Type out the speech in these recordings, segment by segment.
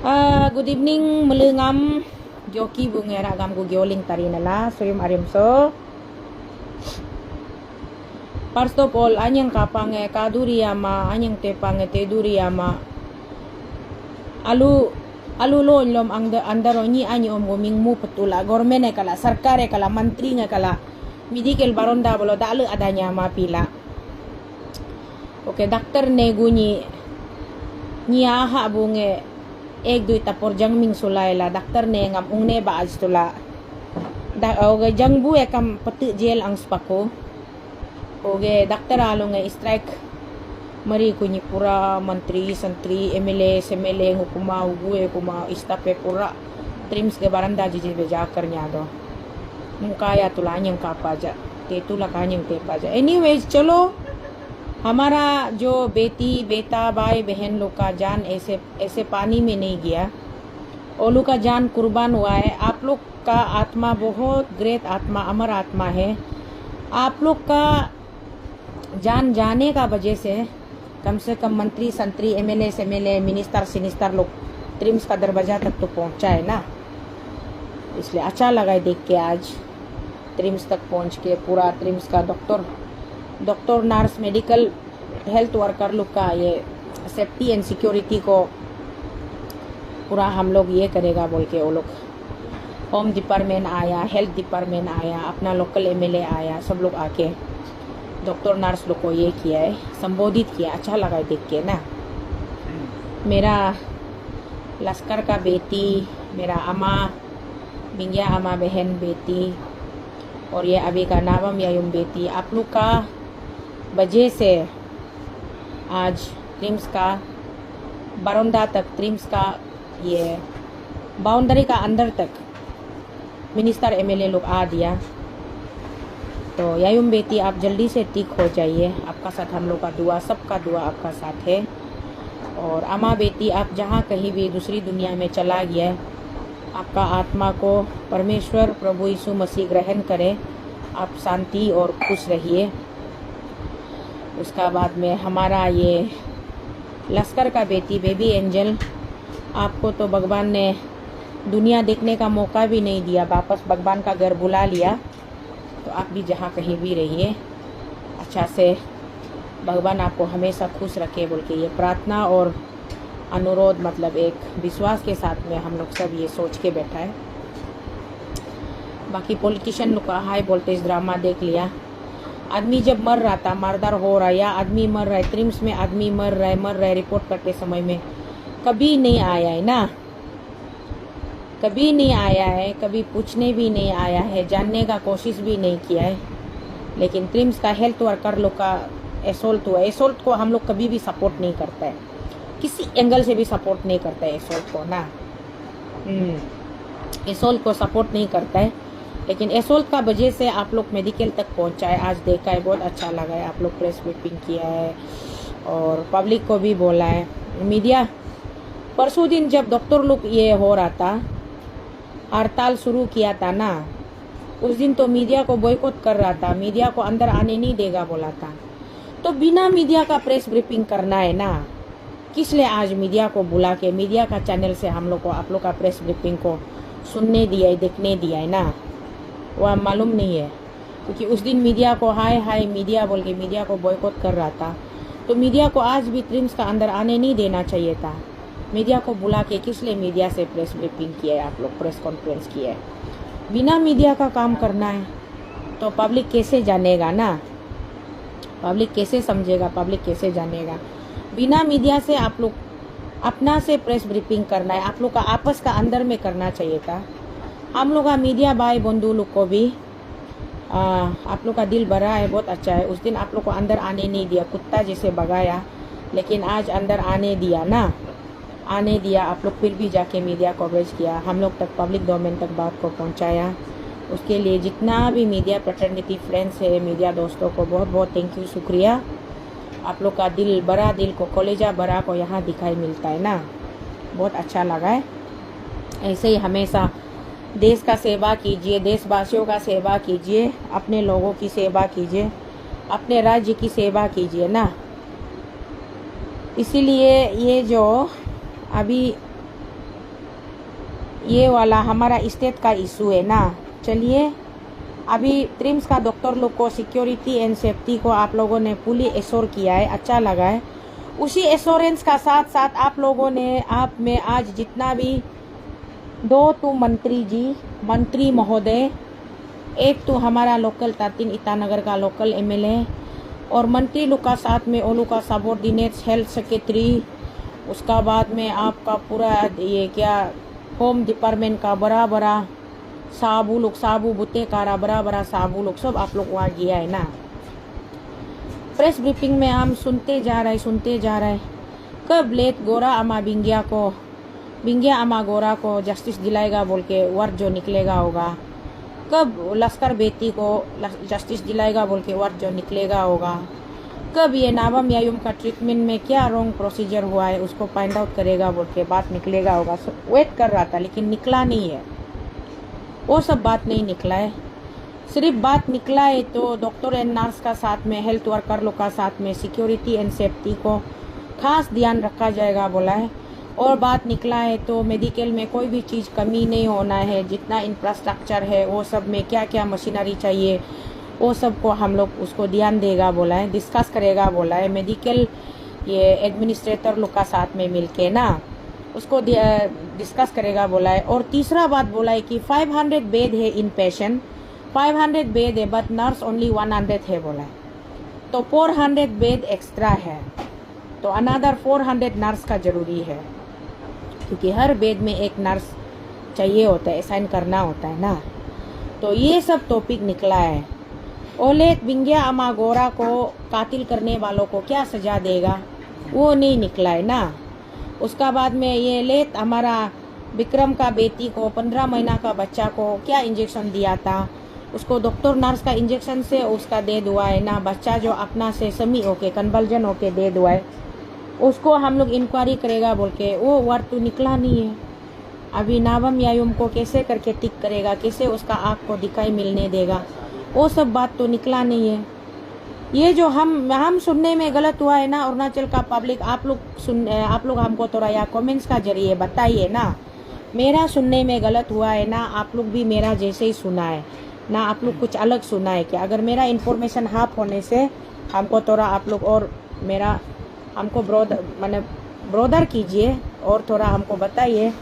Good evening, melengam joki bungera gam gu gyoling tarinala soyum arimso. First of all, anyang kapange kaduriyama, anyang tepange teduriyama. Alu lom ang andaro ni anyo guming mu petula gormene kala sarkare kala mantri nga kala medical baronda bolo dalu adanya mapila. Oke, dokter ne gunyi ni aha bunge एक दुई तपोर जंग Ming सुलायला doctor ने ngam ungne ba आज तुला ओगे जंग बु एकम पति jail अंग स्पको ओगे डॉक्टर आलोंगे स्ट्राइक मरी कुनी पूरा मंत्री संत्री एमएलए सेमएलए हुकुमा उगुए कुमा इस्तापे पूरा ट्रिम्स के बरंदा जिजे बेजा करnya दो मुकाया तुला न्यंग कापाजा ते तुला कान्यंग ते पाजा एनीवेज चलो हमारा जो बेटी बेटा भाई बहन लोग का जान ऐसे पानी में नहीं गया, वो लोग का जान कुर्बान हुआ है। आप लोग का आत्मा बहुत ग्रेट आत्मा, अमर आत्मा है। आप लोग का जान जाने का वजह से कम मंत्री संत्री एमएलए सेमएलए मिनिस्टर सिनिस्टर लोग ट्रिम्स का दरवाजा तक तो पहुंचा है ना, इसलिए अच्छा लगा है देख के। आज ट्रिम्स तक पहुंच के पूरा ट्रिम्स का doctor nurse medical health worker लोग का ये सेफ्टी एंड सिक्योरिटी को पूरा हम लोग ये करेगा बोल के वो लोग होम डिपार्टमेंट आया, हेल्थ डिपार्टमेंट आया, अपना लोकल एमएलए आया, सब लोग आके डॉक्टर नर्स लोग को ये किया है, संबोधित किया। अच्छा लगा देख के ना। मेरा लश्कर का बेटी, मेरा अम्मा बिंगिया अम्मा बहन बेटी और ये अभी का नावम यायुम बेटी, आप लोग का वजह से आज ट्रिम्स का बरौंदा तक, ट्रिम्स का ये बाउंड्री का अंदर तक मिनिस्टर एमएलए लोग आ दिया। तो यायुम बेटी आप जल्दी से ठीक हो जाइए, आपका साथ हम लोग का दुआ, सबका दुआ आपका साथ है। और अम्मा बेटी आप जहाँ कहीं भी दूसरी दुनिया में चला गया, आपका आत्मा को परमेश्वर प्रभु यीशु मसीह ग्रहण करे, आप शांति और खुश रहिए। उसका बाद में हमारा ये लश्कर का बेटी बेबी एंजल, आपको तो भगवान ने दुनिया देखने का मौका भी नहीं दिया, वापस भगवान का घर बुला लिया। तो आप भी जहाँ कहीं भी रहिए अच्छा से, भगवान आपको हमेशा खुश रखे बोल के ये प्रार्थना और अनुरोध, मतलब एक विश्वास के साथ में हम लोग सब ये सोच के बैठा है। बाकी पॉलिटिशियन लोग का हाई वोल्टेज ड्रामा देख लिया। आदमी जब मर रहा था, मर्डर हो रहा है या आदमी मर रहा है, ट्रिम्स में आदमी मर रहा है रिपोर्ट करते समय में कभी नहीं आया है ना, कभी नहीं आया है, कभी पूछने भी नहीं आया है, जानने का कोशिश भी नहीं किया है। लेकिन ट्रिम्स का हेल्थ वर्कर लोग का एसोल्ट हुआ, एसोल्ट को हम लोग कभी भी सपोर्ट नहीं करता है, किसी एंगल से भी सपोर्ट नहीं करता है एसोल्ट को ना। एसोल्ट को सपोर्ट नहीं करता है, लेकिन एसोल्ट का वजह से आप लोग मेडिकल तक पहुंचा है। आज देखा है, बहुत अच्छा लगा है, आप लोग प्रेस ब्रीफिंग किया है और पब्लिक को भी बोला है। मीडिया परसों दिन जब डॉक्टर लोग ये हो रहा था, हड़ताल शुरू किया था ना, उस दिन तो मीडिया को बॉयकॉट कर रहा था, मीडिया को अंदर आने नहीं देगा बोला था। तो बिना मीडिया का प्रेस ब्रीफिंग करना है ना, किस लिए आज मीडिया को बुला के मीडिया का चैनल से हम लोग को आप लोग का प्रेस ब्रीफिंग को सुनने दिया है, देखने दिया है ना, वह मालूम नहीं है। क्योंकि उस दिन मीडिया को हाय मीडिया बोल के मीडिया को बॉयकॉट कर रहा था, तो मीडिया को आज भी ट्रिम्स का अंदर आने नहीं देना चाहिए था। मीडिया को बुला के किस लिए मीडिया से प्रेस ब्रीफिंग किया है, आप लोग प्रेस कॉन्फ्रेंस किया है। बिना मीडिया का काम करना है तो पब्लिक कैसे जानेगा ना, पब्लिक कैसे समझेगा, पब्लिक कैसे जानेगा। बिना मीडिया से आप लोग अपना से प्रेस ब्रीफिंग करना है, आप लोग का आपस का अंदर में करना चाहिए था। हम लोग का मीडिया भाई बंधु लोग को भी आप लोग का दिल भरा है, बहुत अच्छा है। उस दिन आप लोग को अंदर आने नहीं दिया, कुत्ता जैसे भगाया, लेकिन आज अंदर आने दिया ना, आने दिया। आप लोग फिर भी जाके मीडिया कवरेज किया, हम लोग तक पब्लिक डोमेन तक बात को पहुंचाया। उसके लिए जितना भी मीडिया फ्रेटर्निटी फ्रेंड्स है, मीडिया दोस्तों को बहुत बहुत थैंक यू, शुक्रिया। आप लोग का दिल बड़ा, दिल को कलेजा बड़ा को यहाँ दिखाई मिलता है ना, बहुत अच्छा लगा है। ऐसे ही हमेशा देश का सेवा कीजिए, देशवासियों का सेवा कीजिए, अपने लोगों की सेवा कीजिए, अपने राज्य की सेवा कीजिए ना। इसीलिए ये जो अभी ये वाला हमारा स्टेट का इशू है ना। चलिए, अभी ट्रिम्स का डॉक्टर लोग को सिक्योरिटी एंड सेफ्टी को आप लोगों ने फुली एश्योर किया है, अच्छा लगा है। उसी एश्योरेंस का साथ साथ आप लोगों ने आप में आज जितना भी 2 तो मंत्री महोदय, एक तो हमारा लोकल तातिन ईटानगर का लोकल एमएलए, और मंत्री लोग का साथ में ओलू का सबॉर्डिनेट्स, हेल्थ सेक्रेटरी, उसका बाद में आपका पूरा ये क्या होम डिपार्टमेंट का बड़ा बड़ा साबू बुते कारा बड़ा साबू लोग सब आप लोग वहाँ गया है ना। प्रेस ब्रीफिंग में हम सुनते जा रहे कब लेट गोरा अमा गोरा को जस्टिस दिलाएगा बोल के वर्ड जो निकलेगा होगा, कब लश्कर बेटी को जस्टिस दिलाएगा बोल के वर्ड जो निकलेगा होगा, कब ये नाबम यायुम का ट्रीटमेंट में क्या रॉन्ग प्रोसीजर हुआ है उसको फाइंड आउट करेगा बोल के बात निकलेगा होगा। वेट कर रहा था लेकिन निकला नहीं है, वो सब बात नहीं निकला है। सिर्फ बात निकला है तो डॉक्टर एंड नर्स का साथ में हेल्थ वर्कर लोग का साथ में सिक्योरिटी एंड सेफ्टी को खास ध्यान रखा जाएगा बोला है। और बात निकला है तो मेडिकल में कोई भी चीज़ कमी नहीं होना है, जितना इंफ्रास्ट्रक्चर है वो सब में क्या क्या मशीनरी चाहिए वो सब को हम लोग उसको ध्यान देगा बोला है, डिस्कस करेगा बोला है। मेडिकल ये एडमिनिस्ट्रेटर लोग का साथ में मिलके ना उसको डिस्कस करेगा बोला है। और तीसरा बात बोला है कि 500 बेड है इन पेशेंट, 500 बेड है बट नर्स ओनली 100 है बोला है, तो 400 बेड एक्स्ट्रा है, तो अनदर 400 नर्स का जरूरी है, क्योंकि हर बेड में एक नर्स चाहिए होता है, असाइन करना होता है ना। तो ये सब टॉपिक निकला है। ओलेट बिंगिया अमा गोरा को कातिल करने वालों को क्या सजा देगा वो नहीं निकला है ना। उसका बाद में ये लेट हमारा विक्रम का बेटी को 15 महीना का बच्चा को क्या इंजेक्शन दिया था, उसको डॉक्टर नर्स का इंजेक्शन से उसका दे दुआ है ना। बच्चा जो अपना से समी होके कन्वर्जन होके दे दुआ है, उसको हम लोग इंक्वायरी करेगा बोल के वो वर्ड तो निकला नहीं है। अभी नाबम यायुम को कैसे करके टिक करेगा, कैसे उसका आँख को दिखाई मिलने देगा, वो सब बात तो निकला नहीं है। ये जो हम सुनने में गलत हुआ है ना अरुणाचल का पब्लिक, आप लोग हमको थोड़ा या कमेंट्स का जरिए बताइए ना। मेरा सुनने में गलत हुआ है ना, आप लोग भी मेरा जैसे ही सुना है ना, आप लोग कुछ अलग सुना है क्या? अगर मेरा इन्फॉर्मेशन हाफ होने से हमको थोड़ा आप लोग और हमको ब्रोदर कीजिए और थोड़ा हमको बताइए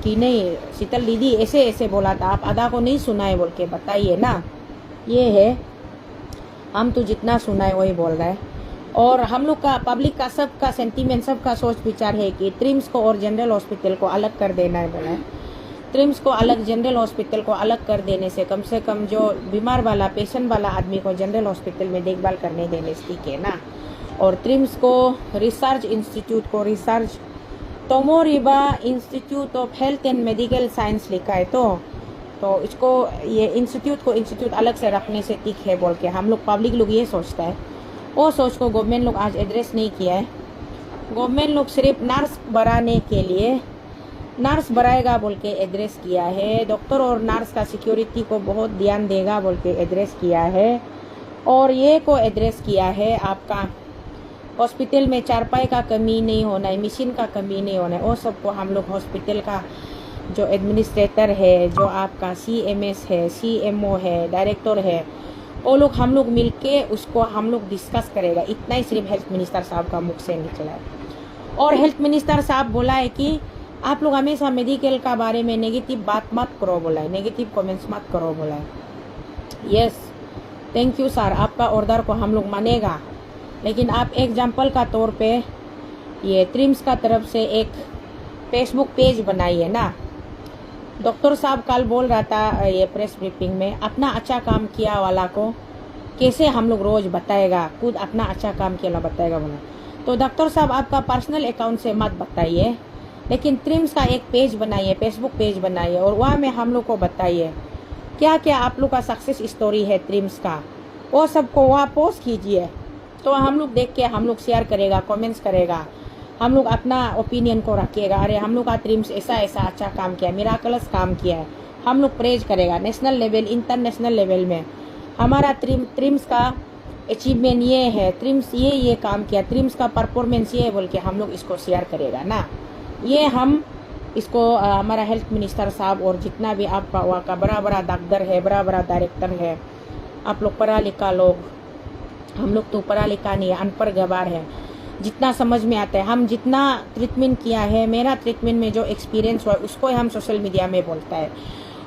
कि नहीं शीतल दीदी ऐसे ऐसे बोला था, आप आधा को नहीं सुना है बोल के बताइए ना। ये है, हम तो जितना सुना है वही बोल रहा है। और हम लोग का पब्लिक का सबका सेंटीमेंट, सबका सोच विचार है कि ट्रिम्स को और जनरल हॉस्पिटल को अलग कर देना है बोला है। ट्रिम्स को अलग, जनरल हॉस्पिटल को अलग कर देने से कम जो बीमार वाला पेशेंट वाला आदमी को जनरल हॉस्पिटल में देखभाल करने देने से ठीक है ना। और ट्रिम्स को रिसर्च इंस्टीट्यूट को रिसर्च तोमोरिबा institute of health and medical science लिखा है, तो इसको ये इंस्टीट्यूट अलग से रखने से ठीक है बोल के हम लोग पब्लिक लोग ये सोचता है। वो सोच को गवर्नमेंट लोग आज एड्रेस नहीं किया है। गवर्नमेंट लोग सिर्फ नर्स बढ़ाने के लिए नर्स बढ़ाएगा बोल के एड्रेस किया है, डॉक्टर और नर्स का सिक्योरिटी को बहुत ध्यान देगा बोल के एड्रेस किया है। और ये को एड्रेस किया है आपका हॉस्पिटल में चारपाई का कमी नहीं होना है, मशीन का कमी नहीं होना है, वो सबको हम लोग हॉस्पिटल का जो एडमिनिस्ट्रेटर है, जो आपका CMS है, CMO है, डायरेक्टर है, वो लोग हम लोग मिलके उसको हम लोग डिस्कस करेगा। इतना ही सिर्फ हेल्थ मिनिस्टर साहब का मुख से निकला है। और हेल्थ मिनिस्टर साहब बोला है कि आप लोग हमेशा मेडिकल का बारे में नेगेटिव बात मत करो बोला है, नेगेटिव कमेंट्स मत करो बोला है। यस, थैंक यू सर, आपका ऑर्डर को हम लोग मानेगा। लेकिन आप एग्जाम्पल का तौर पे ये ट्रिम्स का तरफ से एक फेसबुक पेज बनाइए ना। डॉक्टर साहब कल बोल रहा था ये प्रेस ब्रीफिंग में, अपना अच्छा काम किया वाला को कैसे हम लोग रोज बताएगा, खुद अपना अच्छा काम किया वाला बताएगा बोला। तो डॉक्टर साहब आपका पर्सनल अकाउंट से मत बताइए, लेकिन ट्रिम्स का एक पेज बनाइए, फेसबुक पेज बनाइए और वहाँ में हम लोग को बताइए क्या क्या आप लोग का सक्सेस स्टोरी है ट्रिम्स का, वो सबको वहाँ पोस्ट कीजिए। तो हम लोग देख के हम लोग शेयर करेगा, कमेंट्स करेगा, हम लोग अपना ओपिनियन को रखिएगा। अरे हम लोग का ट्रिम्स ऐसा ऐसा अच्छा काम किया है, मिराकलस काम किया है, हम लोग प्रेज करेगा। नेशनल लेवल, इंटरनेशनल लेवल में हमारा ट्रिम्स का अचीवमेंट ये है, ट्रिम्स ये काम किया, ट्रिम्स का परफॉर्मेंस ये है बोल के हम लोग इसको शेयर करेगा ना। ये हम इसको हमारा हेल्थ मिनिस्टर साहब और जितना भी आपका वहाँ का बड़ा बड़ा डॉक्टर है, बड़ा बड़ा डायरेक्टर है, आप लोग पढ़ा लिखा लोग, हम लोग तो पढ़ा लिखा नहीं है, अनपढ़ गवार है, जितना समझ में आता है, हम जितना ट्रीटमेंट किया है, मेरा ट्रीटमेंट में जो एक्सपीरियंस हुआ है उसको हम सोशल मीडिया में बोलता है,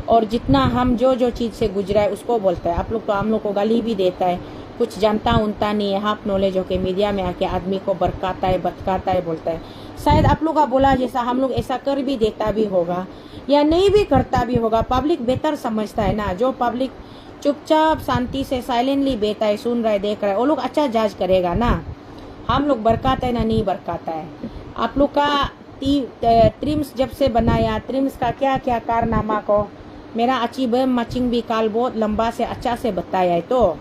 और जितना हम जो जो चीज़ से गुजरा है उसको बोलता है। आप लोग तो हम लोग को गाली भी देता है, कुछ जानता उनता नहीं है, हाफ नॉलेज होके मीडिया में आके आदमी को बरकाता है, बतकाता है, बोलता है। शायद आप लोग का बोला जैसा हम लोग ऐसा कर भी देता भी होगा या नहीं भी करता भी होगा, पब्लिक बेहतर समझता है ना। जो पब्लिक चुपचाप शांति से साइलेंटली बैठा है, सुन रहा है, देख रहा है, वो लोग अच्छा जज करेगा ना। हम लोग बरकाता है ना नहीं बरकाता है। आप लोग का ट्रिम्स जब से बनाया, ट्रिम्स का क्या क्या कारनामा को मेरा अच्छी मचिंग भी काल बहुत लंबा से अच्छा से बताया है, तो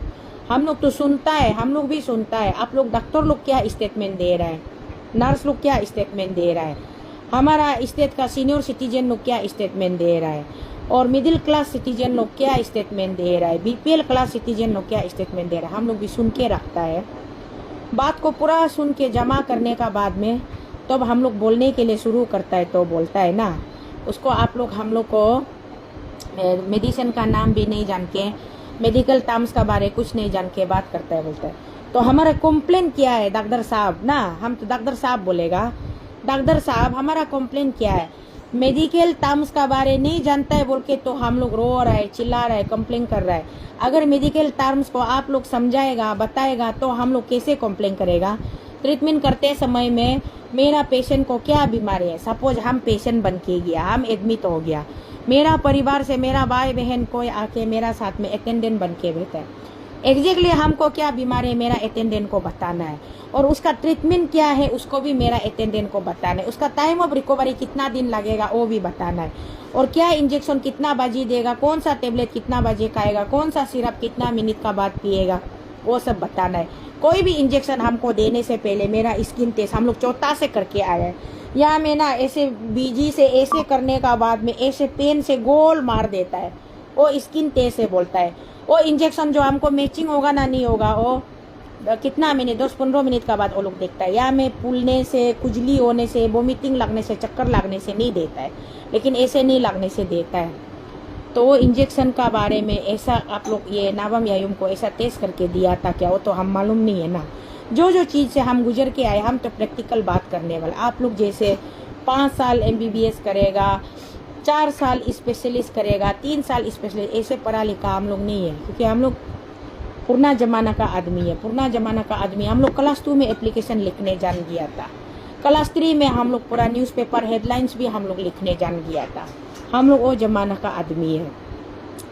हम लोग तो सुनता है, हम लोग भी सुनता है। आप लोग डॉक्टर लोग क्या स्टेटमेंट दे रहा है, नर्स लोग क्या स्टेटमेंट दे रहा है, हमारा स्टेट का सीनियर सिटीजन लोग क्या स्टेटमेंट दे रहा है, और मिडिल क्लास सिटीजन लोग क्या स्टेटमेंट दे रहा है, बीपीएल क्लास सिटीजन लोग क्या स्टेटमेंट दे रहा है, हम लोग भी सुन के रखता है। बात को पूरा सुन के जमा करने का बाद में तब हम लोग बोलने के लिए शुरू करता है, तो बोलता है ना उसको। आप लोग हम लोग को मेडिसिन का नाम भी नहीं जान के, मेडिकल टर्म्स का बारे कुछ नहीं जान के बात करता है, बोलता है। तो हमारा कंप्लेन क्या है डॉक्टर साहब ना, हम तो डॉक्टर साहब बोलेगा, डॉक्टर साहब हमारा कंप्लेन क्या है, मेडिकल टर्म्स का बारे नहीं जानता है बोल के तो हम लोग रो रहा है, चिल्ला रहा है, कंप्लेन कर रहा है। अगर मेडिकल टर्म्स को आप लोग समझाएगा, बताएगा तो हम लोग कैसे कंप्लेन करेगा। ट्रीटमेंट करते समय में मेरा पेशेंट को क्या बीमारी है, सपोज हम पेशेंट बन के गया, हम एडमिट हो गया, मेरा परिवार से मेरा भाई बहन कोई आके मेरा साथ में अटेंडेंट बन के बैठा है, एग्जैक्टली हमको क्या बीमारी है मेरा अटेंडेंट को बताना है, और उसका ट्रीटमेंट क्या है उसको भी मेरा अटेंडेंट को बताना है, उसका टाइम ऑफ रिकवरी कितना दिन लगेगा वो भी बताना है, और क्या इंजेक्शन कितना बजे देगा, कौन सा टेबलेट कितना बजे खाएगा, कौन सा सिरप कितना मिनट का बाद पिएगा, वो सब बताना है। कोई भी इंजेक्शन हमको देने से पहले मेरा स्किन टेस्ट हम लोग चौथा से करके आया है, या मैं ना ऐसे बीजी से ऐसे करने का बाद में ऐसे पेन से गोल मार देता है, वो स्किन टेस्ट से बोलता है। वो इंजेक्शन जो हमको मैचिंग होगा ना नहीं होगा, वो कितना मिनट 10-15 मिनट का बाद वो लोग देखता है। या मैं फूलने से, खुजली होने से, वोमिटिंग लगने से, चक्कर लगने से नहीं देता है, लेकिन ऐसे नहीं लगने से देता है। तो वो इंजेक्शन का बारे में ऐसा आप लोग ये नावम यायुम को ऐसा टेस्ट करके दिया था क्या, वो तो हम मालूम नहीं है ना। जो जो चीज़ से हम गुजर के आए, हम तो प्रैक्टिकल बात करने वाले। आप लोग जैसे 5 साल MBBS करेगा, 4 साल स्पेशलिस्ट करेगा, 3 साल स्पेशलिस्ट, ऐसे पढ़ा लिखा हम लोग नहीं है, क्योंकि हम लोग पुराना जमाना का आदमी है। पुराना जमाना का आदमी, हम लोग क्लास 2 में एप्लीकेशन लिखने जान गया था, क्लास 3 में हम लोग पूरा न्यूज़पेपर हेडलाइंस भी हम लोग लिखने जान गया था। हम लोग वो जमाना का आदमी है,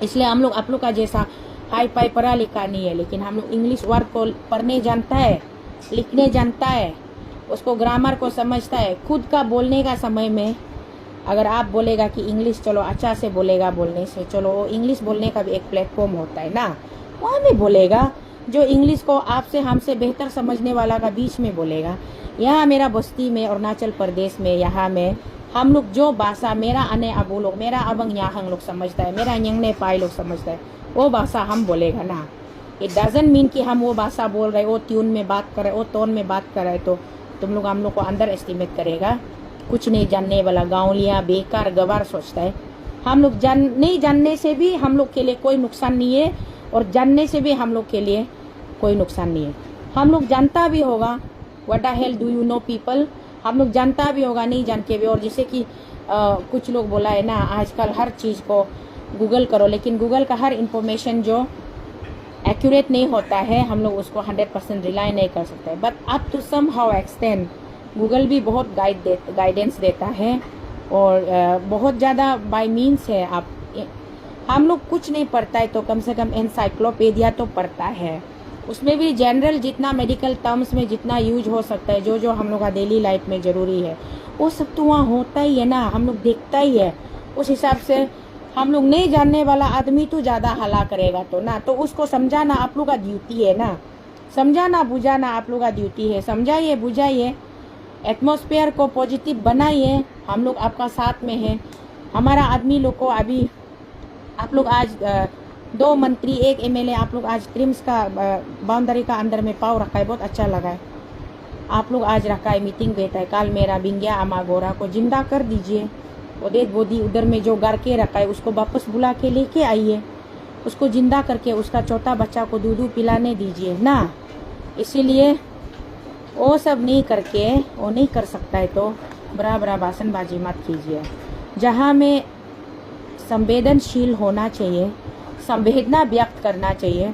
इसलिए हम लोग आप लोग का जैसा हाई फाई पढ़ा लिखा नहीं है, लेकिन हम लोग इंग्लिश वर्ड को पढ़ने जानता है, लिखने जानता है, उसको ग्रामर को समझता है। खुद का बोलने का समय में अगर आप बोलेगा कि इंग्लिश चलो अच्छा से बोलेगा, बोलने से चलो, वो इंग्लिश बोलने का भी एक प्लेटफॉर्म होता है ना, वहाँ भी बोलेगा जो इंग्लिश को आपसे हमसे बेहतर समझने वाला का बीच में बोलेगा। यहाँ मेरा बस्ती में अरुणाचल प्रदेश में यहाँ में हम लोग जो भाषा मेरा अने अबू लोग, मेरा अबंग यहाँ हम लोग समझता है, मेरा यंगने पाई लोग समझता है, वो भाषा हम बोलेगा ना। इट डजंट मीन कि हम वो भाषा बोल रहे, वो ट्यून में बात कर रहे, वो टोन में बात कर रहे तो तुम लोग हम लोग को अंडर एस्टिमेट करेगा। कुछ नहीं जानने वाला गाँवलिया बेकार गवार सोचता है। हम लोग नहीं जानने से भी हम लोग के लिए कोई नुकसान नहीं है, और जानने से भी हम लोग के लिए कोई नुकसान नहीं है। हम लोग जानता भी होगा, what the hell do you know people, हम लोग जानता भी होगा नहीं जान के भी। और जैसे कि कुछ लोग बोला है ना आजकल हर चीज़ को गूगल करो, लेकिन गूगल का हर इंफॉर्मेशन जो एक्यूरेट नहीं होता है, हम लोग उसको 100% रिलाई नहीं कर सकते। But up to somehow extend Google भी बहुत गाइडेंस देता है, और बहुत ज़्यादा बाय मीन्स है। आप हम लोग कुछ नहीं पढ़ता है तो कम से कम एनसाइक्लोपीडिया तो पढ़ता है, उसमें भी जनरल जितना मेडिकल टर्म्स में जितना यूज हो सकता है, जो जो हम लोग का डेली लाइफ में ज़रूरी है, वो सब तो वहाँ होता ही है ना, हम लोग देखता ही है। उस हिसाब से हम लोग नहीं जानने वाला आदमी तो ज़्यादा हला करेगा तो ना, तो उसको समझाना आप लोग का ड्यूटी है ना, समझाना बुझाना आप लोग का ड्यूटी है। समझाइए, बुझाइए, एटमॉस्फेयर को पॉजिटिव बनाइए, हम लोग आपका साथ में है। हमारा आदमी लोग को अभी आप लोग आज 2 मंत्री 1 MLA आप लोग आज ट्रिम्स का बाउंड्री का अंदर में पाव रखा है, बहुत अच्छा लगा है। आप लोग आज रखा है, मीटिंग बैठा है। कल मेरा बिंगिया अमागोरा को जिंदा कर दीजिए, वो डेड बॉडी उधर में जो गाड़ के रखा है उसको वापस बुला के लेके आइए, उसको जिंदा करके उसका छोटा बच्चा को दूध पिलाने दीजिए ना। इसीलिए वो सब नहीं करके, वो नहीं कर सकता है तो बड़ा बड़ा भाषणबाजी मत कीजिए। जहाँ में संवेदनशील होना चाहिए, संवेदना व्यक्त करना चाहिए,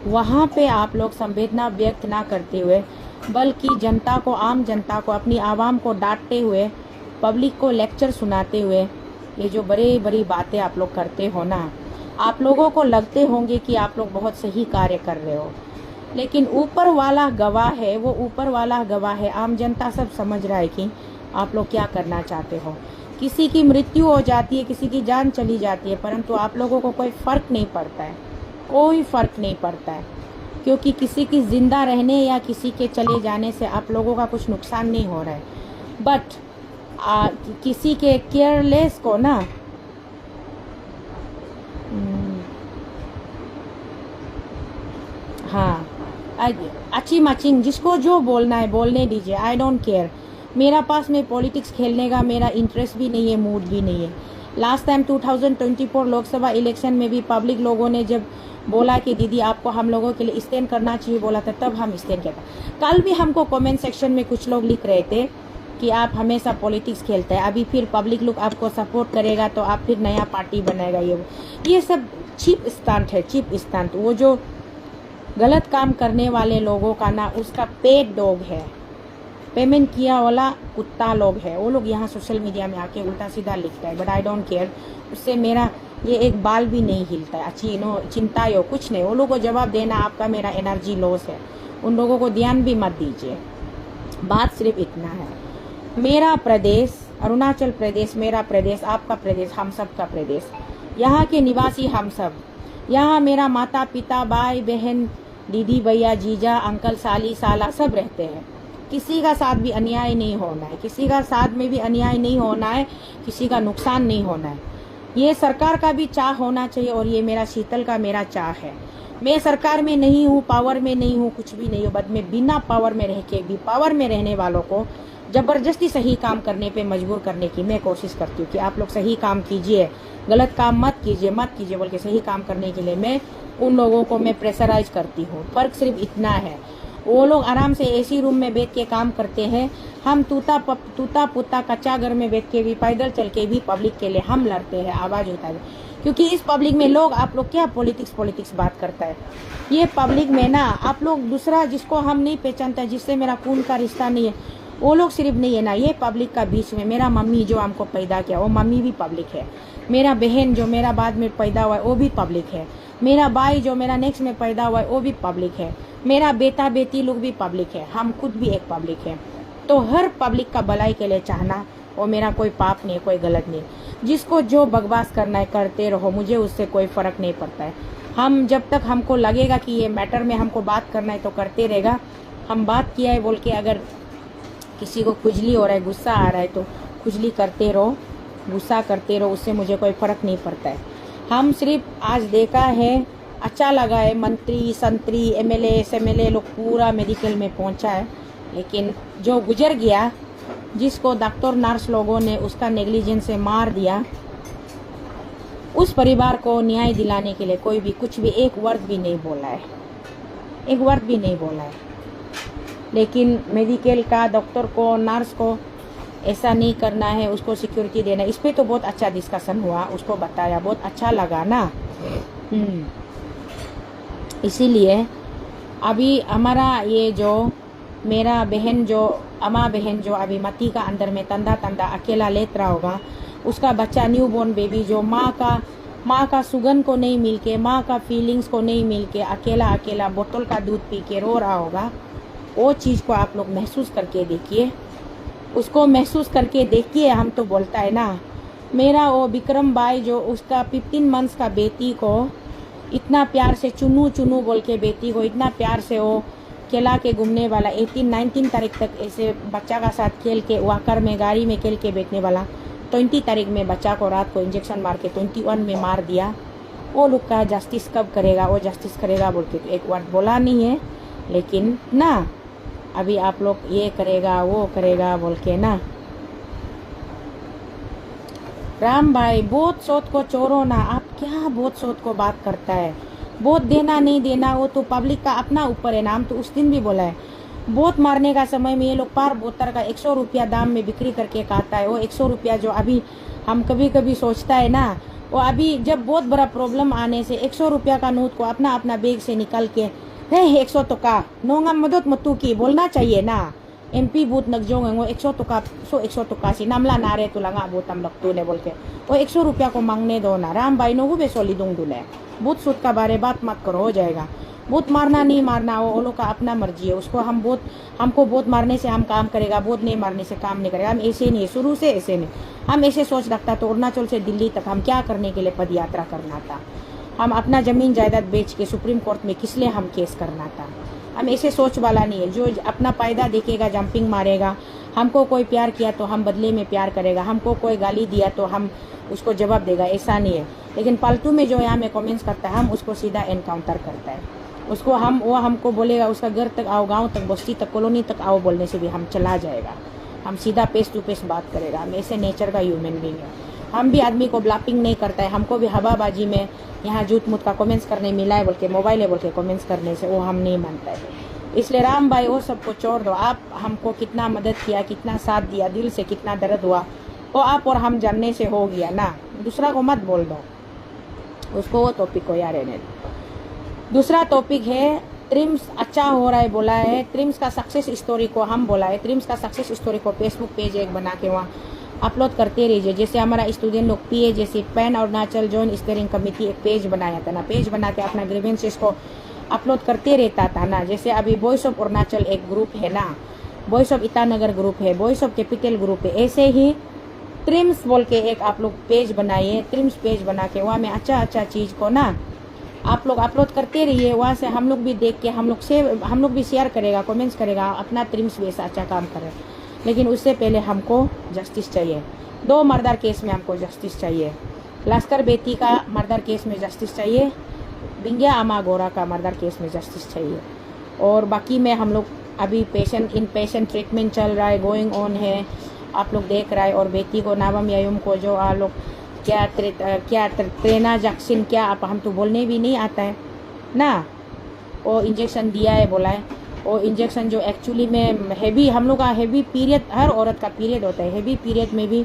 वहाँ पे आप लोग संवेदना व्यक्त ना करते हुए बल्कि जनता को, आम जनता को, अपनी आवाम को डांटते हुए, पब्लिक को लेक्चर सुनाते हुए ये जो बड़ी बड़ी बातें आप लोग करते हो ना, आप लोगों को लगते होंगे कि आप लोग बहुत सही कार्य कर रहे हो, लेकिन ऊपर वाला गवाह है, वो ऊपर वाला गवाह है। आम जनता सब समझ रहा है कि आप लोग क्या करना चाहते हो। किसी की मृत्यु हो जाती है, किसी की जान चली जाती है, परंतु आप लोगों को कोई फ़र्क नहीं पड़ता है, कोई फ़र्क नहीं पड़ता है, क्योंकि किसी की ज़िंदा रहने या किसी के चले जाने से आप लोगों का कुछ नुकसान नहीं हो रहा है। बट किसी के केयरलेस को ना, हाँ, अच्छी मचिंग, जिसको जो बोलना है बोलने दीजिए, आई डोंट केयर। मेरा पास में पॉलिटिक्स खेलने का मेरा इंटरेस्ट भी नहीं है, मूड भी नहीं है। लास्ट टाइम 2024 लोकसभा इलेक्शन में भी पब्लिक लोगों ने जब बोला कि दीदी आपको हम लोगों के लिए स्टैंड करना चाहिए बोला था, तब हम स्टैंड किया था। कल भी हमको कमेंट सेक्शन में कुछ लोग लिख रहे थे कि आप हमेशा पॉलिटिक्स खेलते हैं, अभी फिर पब्लिक लोग आपको सपोर्ट करेगा तो आप फिर नया पार्टी बनाएगा। ये सब चीप स्टंट है, चीप स्टंट। वो जो गलत काम करने वाले लोगों का ना, उसका पेड डॉग है, पेमेंट किया वाला कुत्ता लोग है, वो लोग यहाँ सोशल मीडिया में आके उल्टा सीधा लिखता है। बट आई डोंट केयर, उससे मेरा ये एक बाल भी नहीं हिलता है। अच्छी चिंता हो कुछ नहीं, वो लोगों को जवाब देना आपका मेरा एनर्जी लॉस है, उन लोगों को ध्यान भी मत दीजिए। बात सिर्फ इतना है, मेरा प्रदेश अरुणाचल प्रदेश, मेरा प्रदेश, आपका प्रदेश, हम सब का प्रदेश, यहाँ के निवासी हम सब, यहाँ मेरा माता पिता, भाई बहन, दीदी भैया, जीजा, अंकल, साली, साला सब रहते हैं। किसी का साथ भी अन्याय नहीं होना है, किसी का साथ में भी अन्याय नहीं होना है, किसी का नुकसान नहीं होना है। ये सरकार का भी चाह होना चाहिए और ये मेरा शीतल का मेरा चाह है। मैं सरकार में नहीं हूँ, पावर में नहीं हूँ, कुछ भी नहीं हूँ, बट मैं बिना पावर में रह के भी पावर में रहने वालों को जबरदस्ती सही काम करने पे मजबूर करने की मैं कोशिश करती हूँ कि आप लोग सही काम कीजिए, गलत काम मत कीजिए बोल के सही काम करने के लिए मैं उन लोगों को मैं प्रेशराइज करती हूँ। फर्क सिर्फ इतना है, वो लोग आराम से एसी रूम में बैठ के काम करते हैं, हम टूटा पुता कच्चा घर में बैठ के भी, पैदल चल के भी पब्लिक के लिए हम लड़ते हैं, आवाज़ होता है। क्योंकि इस पब्लिक में लोग, आप लोग क्या पॉलिटिक्स बात करता है, ये पब्लिक में ना आप लोग दूसरा जिसको हम नहीं पहचानता, जिससे मेरा खून का रिश्ता नहीं है, वो लोग सिर्फ नहीं है ना, ये पब्लिक का बीच में मेरा मम्मी जो हमको पैदा किया वो मम्मी भी पब्लिक है, मेरा बहन जो मेरा बाद में पैदा हुआ है वो भी पब्लिक है, मेरा भाई जो मेरा नेक्स्ट में पैदा हुआ है वो भी पब्लिक है, मेरा बेटा बेटी लोग भी पब्लिक है, हम खुद भी एक पब्लिक है। तो हर पब्लिक का भलाई के लिए चाहना वो मेरा कोई पाप नहीं, कोई गलत नहीं। जिसको जो बकवास करना है करते रहो, मुझे उससे कोई फ़र्क नहीं पड़ता है। हम जब तक हमको लगेगा कि ये मैटर में हमको बात करना है तो करते रहेगा। हम बात किया है बोल के अगर किसी को खुजली हो रहा है, गुस्सा आ रहा है तो खुजली करते रहो, गुस्सा करते रहो, उससे मुझे कोई फ़र्क नहीं पड़ता है। हम सिर्फ आज देखा है, अच्छा लगा है, मंत्री संतरी एमएलए लोग पूरा मेडिकल में पहुंचा है, लेकिन जो गुजर गया, जिसको डॉक्टर नर्स लोगों ने उसका नेग्लिजेंस से मार दिया, उस परिवार को न्याय दिलाने के लिए कोई भी कुछ भी एक वर्ड भी नहीं बोला है, एक वर्ड भी नहीं बोला है। लेकिन मेडिकल का डॉक्टर को, नर्स को ऐसा नहीं करना है, उसको सिक्योरिटी देना, इस पर तो बहुत अच्छा डिस्कशन हुआ, उसको बताया, बहुत अच्छा लगा ना। इसीलिए अभी हमारा ये जो मेरा बहन जो अम्मा बहन जो अभी मती का अंदर में तंदा अकेला लेत रहा होगा, उसका बच्चा न्यू बॉर्न बेबी जो माँ का सुगंध को नहीं मिल के, माँ का फीलिंग्स को नहीं मिल के अकेला बोतल का दूध पी के रो रहा होगा, वो चीज़ को आप लोग महसूस करके देखिए, उसको महसूस करके देखिए। हम तो बोलता है ना, मेरा वो विक्रम भाई जो उसका 15 मंथ्स का बेटी को इतना प्यार से चुनू बोल के बेटी को इतना प्यार से वो खेला के घूमने वाला, 19 तारीख तक ऐसे बच्चा का साथ खेल के वाकर में गाड़ी में खेल के बैठने वाला, 20 तारीख में बच्चा को रात को इंजेक्शन मार के 21 में मार दिया। वो लोग का जस्टिस कब करेगा, वो जस्टिस करेगा बोल के एक वर्ड बोला नहीं है, लेकिन ना अभी आप लोग ये करेगा वो करेगा बोल के ना, राम भाई बहुत सोच को छोड़ो ना, आप क्या बहुत सोच को बात करता है। बहुत देना नहीं देना वो तो पब्लिक का अपना ऊपर है ना। हम तो उस दिन भी बोला है, बहुत मारने का समय में ये लोग पार बोतल का 100 रुपया दाम में बिक्री करके खाता है। वो 100 रुपया जो अभी हम कभी कभी सोचता है ना, वो अभी जब बहुत बड़ा प्रॉब्लम आने से 100 रुपया का नोट को अपना अपना बैग से निकाल के 100 तो का नोंगा मदद मतू की बोलना चाहिए ना। MP बूथ नगजोंगे 100 तो का 100 तो का सी नामला नारे तो लगा बोतम लगतू ने बोल के वो 100 रुपया को मांगने दो ना। राम भाई नो बे सोली दूंग दुले बूथ सूद का बारे बात मत करो, हो जाएगा। बूथ मारना नहीं मारना वो लोग का अपना मर्जी है। उसको हम बहुत हमको बूथ मारने से हम काम करेगा, बूथ नहीं मारने से काम नहीं करेगा। हम ऐसे नहीं, शुरू से ऐसे नहीं। हम ऐसे सोच रखता तो अरुणाचल से दिल्ली तक हम क्या करने के लिए पद यात्रा करना था। हम अपना जमीन जायदाद बेच के सुप्रीम कोर्ट में किस लिए हम केस करना था। हम ऐसे सोच वाला नहीं है। जो अपना फायदा देखेगा जंपिंग मारेगा। हमको कोई प्यार किया तो हम बदले में प्यार करेगा, हमको कोई गाली दिया तो हम उसको जवाब देगा, ऐसा नहीं है। लेकिन फालतू में जो यहाँ में कमेंट्स करता है हम उसको सीधा एनकाउंटर करता है। उसको हम वो हमको बोलेगा उसका घर तक आओ, गांव तक, बस्ती तक, कॉलोनी तक आओ बोलने से भी हम चला जाएगा। हम सीधा फेस टू फेस बात करेगा। हम ऐसे नेचर का ह्यूमन बीइंग है। हम भी आदमी को ब्लॉपिंग नहीं करता है। हमको भी हवाबाजी में यहाँ जूत मुत का कमेंट्स करने मिला है बोल के, मोबाइल है बोल के कमेंट्स करने से वो हम नहीं मानता है। इसलिए राम भाई वो सबको छोड़ दो। आप हमको कितना मदद किया, कितना साथ दिया, दिल से कितना दर्द हुआ वो आप और हम जानने से हो गया ना। दूसरा को मत बोल दो, उसको वो टॉपिक को यार रहने दो। दूसरा टॉपिक है ट्रिम्स अच्छा हो रहा है बोला है। ट्रिम्स का सक्सेस स्टोरी को हम बोला है। ट्रिम्स का सक्सेस स्टोरी को फेसबुक पेज एक बना के वहाँ अपलोड करते रहिए। जैसे हमारा स्टूडेंट लोग PA जैसे pan Arunachal joint steering committee एक पेज बनाया था ना, पेज बना के अपना ग्रीवेंसेस को अपलोड करते रहता था ना। जैसे अभी वॉइस ऑफ अरुणाचल एक ग्रुप है ना, वॉइस ऑफ ईटानगर ग्रुप है, वॉइस ऑफ कैपिटल ग्रुप है, ऐसे ही ट्रिम्स बोल के एक आप लोग पेज बनाइए। ट्रिम्स पेज बना के वहाँ में अच्छा अच्छा चीज़ को ना आप लोग अपलोड करते रहिए। वहाँ से हम लोग भी देख के हम लोग भी शेयर करेगा, कमेंट्स करेगा, अपना ट्रिम्स भी ऐसा अच्छा काम करे। लेकिन उससे पहले हमको जस्टिस चाहिए। 2 मर्डर केस में हमको जस्टिस चाहिए। लश्कर बेटी का मर्डर केस में जस्टिस चाहिए, बिंगिया आमा गोरा का मर्डर केस में जस्टिस चाहिए। और बाकी में हम लोग अभी पेशेंट ट्रीटमेंट चल रहा है, गोइंग ऑन है, आप लोग देख रहा है। और बेटी को नावम यायुम को जो आप लोग क्या ट्रेना जैक्सिन क्या आप हम तो बोलने भी नहीं आता है ना, वो इंजेक्शन दिया है बोला है। वो इंजेक्शन जो एक्चुअली में हैवी हम लोग का हैवी पीरियड, हर औरत का पीरियड होता है। हैवी पीरियड में भी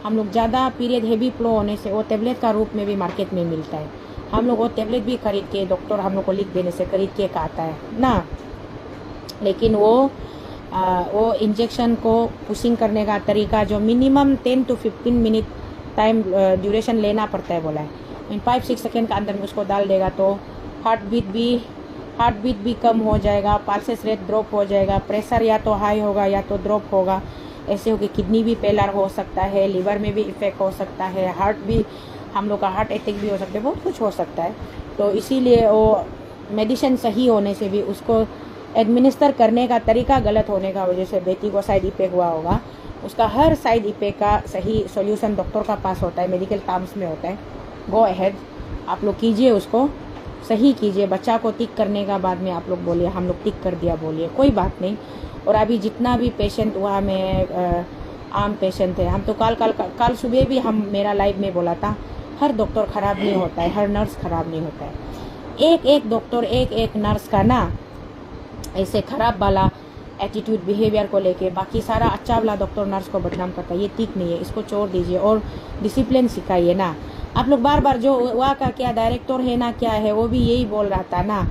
हम लोग ज़्यादा पीरियड हैवी फ्लो होने से वो टेबलेट का रूप में भी मार्केट में मिलता है। हम लोग वो टेबलेट भी खरीद के डॉक्टर हम लोग को लिख देने से खरीद के खाता है ना। लेकिन वो इंजेक्शन को पुशिंग करने का तरीका जो minimum 10 to 15 minute time duration लेना पड़ता है बोला है। इन 5-6 सेकेंड का अंदर में उसको डाल देगा तो हार्ट बीट भी कम हो जाएगा, पल्सेस रेट ड्रॉप हो जाएगा, प्रेशर या तो हाई होगा या तो ड्रॉप होगा। ऐसे हो कि किडनी भी फेलर हो सकता है, लिवर में भी इफेक्ट हो सकता है, हार्ट भी हम लोग का हार्ट अटैक भी हो सकता है, बहुत कुछ हो सकता है। तो इसीलिए वो मेडिसिन सही होने से भी उसको एडमिनिस्टर करने का तरीका गलत होने का वजह से बेटी को साइड इफेक्ट हुआ होगा। उसका हर साइड इफेक्ट का सही सॉल्यूशन डॉक्टर का पास होता है, मेडिकल टर्म्स में होता है। गो अहेड आप लोग कीजिए, उसको सही कीजिए। बच्चा को टिक करने का बाद में आप लोग बोलिए हम लोग टिक कर दिया बोलिए, कोई बात नहीं। और अभी जितना भी पेशेंट वहाँ में आम पेशेंट है, हम तो कल सुबह भी हम मेरा लाइव में बोला था, हर डॉक्टर ख़राब नहीं होता है, हर नर्स ख़राब नहीं होता है। एक डॉक्टर एक नर्स का ना ऐसे ख़राब वाला एटीट्यूड बिहेवियर को लेके बाकी सारा अच्छा वाला डॉक्टर नर्स को बदनाम करता है, ये ठीक नहीं है। इसको छोड़ दीजिए और डिसिप्लिन सिखाइए ना। आप लोग बार बार जो वहाँ का क्या डायरेक्टर है ना क्या है वो भी यही बोल रहा था ना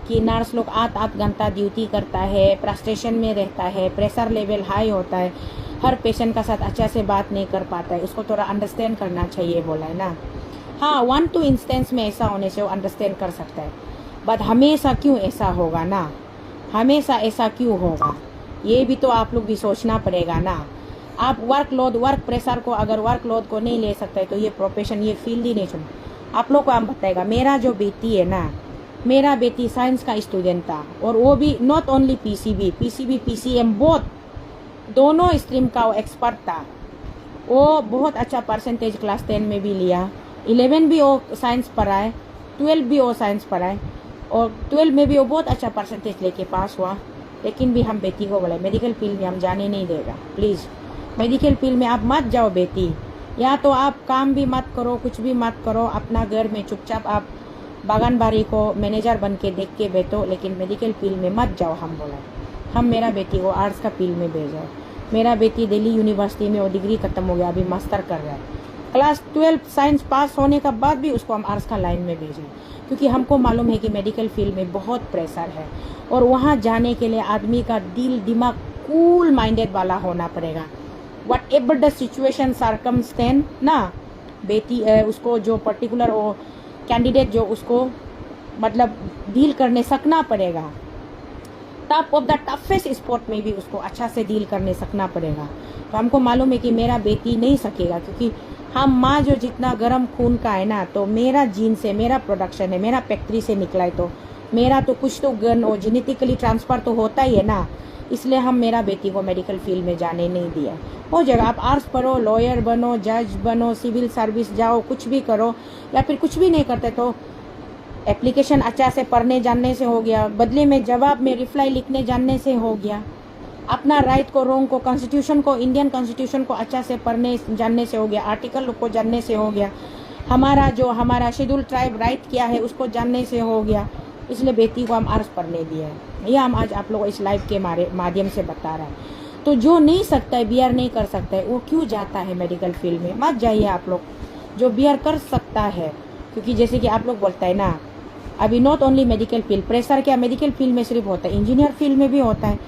कि नर्स लोग 8 घंटा ड्यूटी करता है, फ्रस्ट्रेशन में रहता है, प्रेशर लेवल हाई होता है, हर पेशेंट का साथ अच्छा से बात नहीं कर पाता है, उसको थोड़ा अंडरस्टैंड करना चाहिए बोला है ना। हाँ 1-2 इंस्टेंस में ऐसा होने से वो अंडरस्टैंड कर सकता है, बट हमेशा क्यों ऐसा होगा ना, हमेशा ऐसा क्यों होगा ये भी तो आप लोग भी सोचना पड़ेगा ना। आप वर्क प्रेशर को अगर वर्कलोड को नहीं ले सकते तो ये प्रोफेशन ये फील्ड ही नहीं चुन। आप लोग को हम बताएगा, मेरा जो बेटी है ना, मेरा बेटी साइंस का स्टूडेंट था और वो भी not only PCB PCM both दोनों स्ट्रीम का वो एक्सपर्ट था। वो बहुत अच्छा परसेंटेज क्लास 10 में भी लिया, 11 भी वो साइंस पढ़ाए, 12 भी वो साइंस पढ़ाए और 12 में भी वो बहुत अच्छा परसेंटेज लेके पास हुआ। लेकिन भी हम बेटी को बोले मेडिकल फील्ड में हम जाने नहीं देगा, प्लीज़ मेडिकल फील्ड में आप मत जाओ बेटी, या तो आप काम भी मत करो, कुछ भी मत करो, अपना घर में चुपचाप आप बागान बारी को मैनेजर बन के देख के बैठो, लेकिन मेडिकल फील्ड में मत जाओ। हम बोला हम मेरा बेटी को आर्ट्स का फील्ड में भेजा है। मेरा बेटी दिल्ली यूनिवर्सिटी में वो डिग्री खत्म हो गया, अभी मास्टर कर रहा है। क्लास 12 साइंस पास होने का बाद भी उसको हम आर्ट्स का लाइन में भेजें, क्योंकि हमको मालूम है कि मेडिकल फील्ड में बहुत प्रेशर है और वहाँ जाने के लिए आदमी का दिल दिमाग कूल माइंडेड वाला होना पड़ेगा। What ever the situation circumstance ना, बेटी उसको जो पर्टिकुलर वो कैंडिडेट जो उसको मतलब डील करने सकना पड़ेगा। Tough of the toughest sport में भी उसको अच्छा से डील करने सकना पड़ेगा। तो हमको मालूम है कि मेरा बेटी नहीं सकेगा, क्योंकि हम माँ जो जितना गर्म खून का है ना, तो मेरा जीन से मेरा प्रोडक्शन है, मेरा फैक्ट्री से निकला है, तो मेरा तो कुछ तो गन और जेनेटिकली ट्रांसफर तो होता ही है ना। इसलिए हम मेरा बेटी को मेडिकल फील्ड में जाने नहीं दिया। हो जाएगा, आप आर्ट्स पढ़ो, लॉयर बनो, जज बनो, सिविल सर्विस जाओ, कुछ भी करो, या फिर कुछ भी नहीं करते तो एप्लीकेशन अच्छा से पढ़ने जानने से हो गया, बदले में जवाब में रिप्लाई लिखने जानने से हो गया, अपना राइट को रॉन्ग को कॉन्स्टिट्यूशन को इंडियन कॉन्स्टिट्यूशन को अच्छा से पढ़ने जानने से हो गया, आर्टिकल को जानने से हो गया, हमारा शेड्यूल ट्राइब राइट क्या है उसको जानने से हो गया। इसलिए बेटी को हम आर्ट्स पढ़ने दिया है। यह हम आज आप लोगों इस लाइव के माध्यम से बता रहे हैं। तो जो नहीं सकता है, बियर नहीं कर सकता है, वो क्यों जाता है मेडिकल फील्ड में? मत जाइए आप लोग। जो बियर कर सकता है, क्योंकि जैसे कि आप लोग बोलते हैं ना, अभी not only medical field, pressure क्या मेडिकल फील्ड में सिर्फ होता है, इंजीनियर फील्ड में भी होता है।